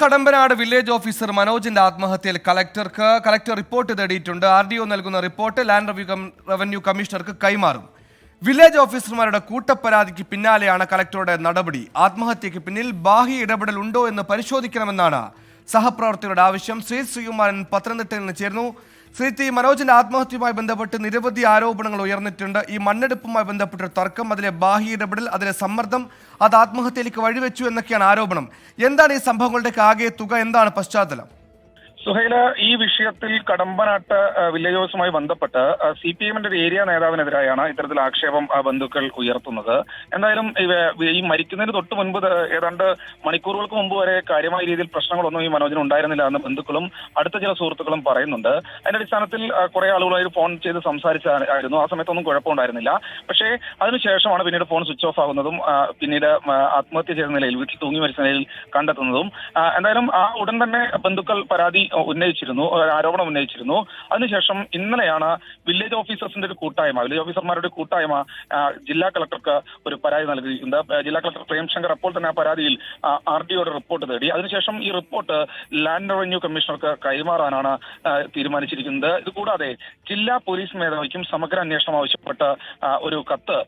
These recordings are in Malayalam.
കടമ്പനാട് വില്ലേജ് ഓഫീസർ മനോജിന്റെ ആത്മഹത്യയിൽ കളക്ടർ റിപ്പോർട്ട് തേടിയിട്ടുണ്ട്. RDO നൽകുന്ന റിപ്പോർട്ട് ലാൻഡ് റവന്യൂ കമ്മീഷണർക്ക് കൈമാറും. വില്ലേജ് ഓഫീസർമാരുടെ കൂട്ടപ്പരാതിക്ക് പിന്നാലെയാണ് കളക്ടറുടെ നടപടി. ആത്മഹത്യക്ക് പിന്നിൽ ബാഹ്യ ഇടപെടൽ ഉണ്ടോ എന്ന് പരിശോധിക്കണമെന്നാണ് സഹപ്രവർത്തകരുടെ ആവശ്യം. ശ്രീകുമാരൻ പത്തനംതിട്ടയിൽ നിന്ന് ചേർന്നു. മനോജിന്റെ ആത്മഹത്യയുമായി ബന്ധപ്പെട്ട് നിരവധി ആരോപണങ്ങൾ ഉയർന്നിട്ടുണ്ട്. ഈ മണ്ണെടുപ്പുമായി ബന്ധപ്പെട്ട തർക്കം, അതിലെ ബാഹ്യ ഇടപെടൽ, അതിലെ സമ്മർദ്ദം, അത് ആത്മഹത്യയിലേക്ക് വഴിവെച്ചു എന്നൊക്കെയാണ് ആരോപണം. എന്താണ് ഈ സംഭവങ്ങളുടെയൊക്കെ ആകെ തുക? എന്താണ് പശ്ചാത്തലം? സുഹൈല, ഈ വിഷയത്തിൽ കടമ്പനാട്ട് വില്ലേജ് ഓഫീസുമായി ബന്ധപ്പെട്ട് CPM-ന്റെ ഒരു ഏരിയ നേതാവിനെതിരായാണ് ഇത്തരത്തിൽ ആക്ഷേപം ബന്ധുക്കൾ ഉയർത്തുന്നത്. എന്തായാലും ഈ മരിക്കുന്നതിന് തൊട്ട് മുൻപ് ഏതാണ്ട് മണിക്കൂറുകൾക്ക് മുമ്പ് വരെ കാര്യമായ രീതിയിൽ പ്രശ്നങ്ങളൊന്നും ഈ മനോജിന് ഉണ്ടായിരുന്നില്ല എന്ന് ബന്ധുക്കളും അടുത്ത ചില സുഹൃത്തുക്കളും പറയുന്നുണ്ട്. അതിന്റെ അടിസ്ഥാനത്തിൽ കുറെ ആളുകളായി ഫോൺ ചെയ്ത് സംസാരിച്ചായിരുന്നു. ആ സമയത്തൊന്നും കുഴപ്പമുണ്ടായിരുന്നില്ല. പക്ഷേ അതിനുശേഷമാണ് പിന്നീട് ഫോൺ സ്വിച്ച് ഓഫ് ആകുന്നതും പിന്നീട് ആത്മഹത്യ ചെയ്ത നിലയിൽ, വീട്ടിൽ തൂങ്ങി മരിച്ച നിലയിൽ കണ്ടെത്തുന്നതും. എന്തായാലും ആ ഉടൻ തന്നെ ബന്ധുക്കൾ പരാതി ഉന്നയിച്ചിരുന്നു, ആരോപണം ഉന്നയിച്ചിരുന്നു. അതിനുശേഷം ഇന്നലെയാണ് വില്ലേജ് ഓഫീസേഴ്സിന്റെ ഒരു കൂട്ടായ്മ, വില്ലേജ് ഓഫീസർമാരുടെ കൂട്ടായ്മ ജില്ലാ കളക്ടർക്ക് ഒരു പരാതി നൽകിയിട്ടുണ്ട്. ജില്ലാ കളക്ടർ പ്രേംശങ്കർ അപ്പോൾ തന്നെ ആ പരാതിയിൽ RDOയുടെ റിപ്പോർട്ട് തേടി. അതിനുശേഷം ഈ റിപ്പോർട്ട് ലാൻഡ് റവന്യൂ കമ്മീഷണർക്ക് കൈമാറാനാണ് തീരുമാനിച്ചിരിക്കുന്നത്. ഇതുകൂടാതെ ജില്ലാ പോലീസ് മേധാവിക്കും സമഗ്ര അന്വേഷണം ആവശ്യപ്പെട്ട് ഒരു കത്ത്,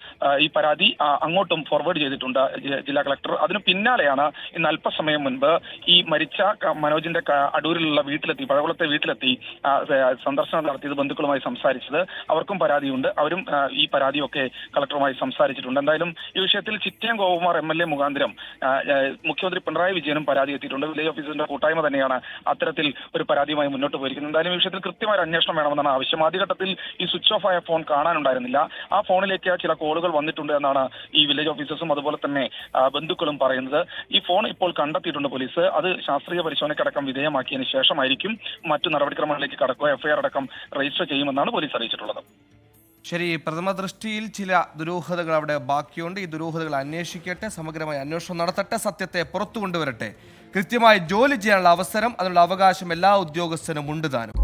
ഈ പരാതി അങ്ങോട്ടും ഫോർവേഡ് ചെയ്തിട്ടുണ്ട് ജില്ലാ കളക്ടർ. അതിന് പിന്നാലെയാണ് ഇന്ന് അല്പസമയം മുൻപ് ഈ മരിച്ച മനോജിന്റെ അടൂരിലുള്ള പഴകുളത്തെ വീട്ടിലെത്തി സന്ദർശനം നടത്തിയത്, ബന്ധുക്കളുമായി സംസാരിച്ചത്. അവർക്കും പരാതിയുണ്ട്. അവരും ഈ പരാതിയൊക്കെ കളക്ടറുമായി സംസാരിച്ചിട്ടുണ്ട്. എന്തായാലും ഈ വിഷയത്തിൽ ചിറ്റയം ഗോപകുമാർ MLA മുഖാന്തരം മുഖ്യമന്ത്രി പിണറായി വിജയനും പരാതി എത്തിയിട്ടുണ്ട്. വില്ലേജ് ഓഫീസറിന്റെ കൂട്ടായ്മ തന്നെയാണ് അത്തരത്തിൽ ഒരു പരാതിയുമായി മുന്നോട്ട് പോയിരിക്കുന്നത്. എന്തായാലും ഈ വിഷയത്തിൽ കൃത്യമായ അന്വേഷണം വേണമെന്നാണ് ആവശ്യം. ആദ്യഘട്ടത്തിൽ ഈ സ്വിച്ച് ഓഫ് ആയ ഫോൺ കാണാനുണ്ടായിരുന്നില്ല. ആ ഫോണിലേക്ക് ചില കോളുകൾ വന്നിട്ടുണ്ട് എന്നാണ് ഈ വില്ലേജ് ഓഫീസേഴ്സും അതുപോലെ തന്നെ ബന്ധുക്കളും പറയുന്നത്. ഈ ഫോൺ ഇപ്പോൾ കണ്ടെത്തിയിട്ടുണ്ട് പോലീസ്. അത് ശാസ്ത്രീയ പരിശോധനയ്ക്കടക്കം വിധേയമാക്കിയതിനു ശേഷമായിരിക്കും മറ്റു നടപടിക്രമങ്ങളിലേക്ക് കടക്കുക. FIR അടക്കം രജിസ്റ്റർ ചെയ്യുമെന്നാണ് പോലീസ് അറിയിച്ചിട്ടുള്ളത്. ശരി, പ്രഥമ ദൃഷ്ടിയിൽ ചില ദുരൂഹതകൾ അവിടെ ബാക്കിയുണ്ട്. ഈ ദുരൂഹതകൾ അന്വേഷിക്കട്ടെ, സമഗ്രമായ അന്വേഷണം നടത്തട്ടെ, സത്യത്തെ പുറത്തു കൊണ്ടുവരട്ടെ. കൃത്യമായി ജോലി ചെയ്യാനുള്ള അവസരം, അതിനുള്ള അവകാശം എല്ലാ ഉദ്യോഗസ്ഥനും ഉണ്ട് താനും.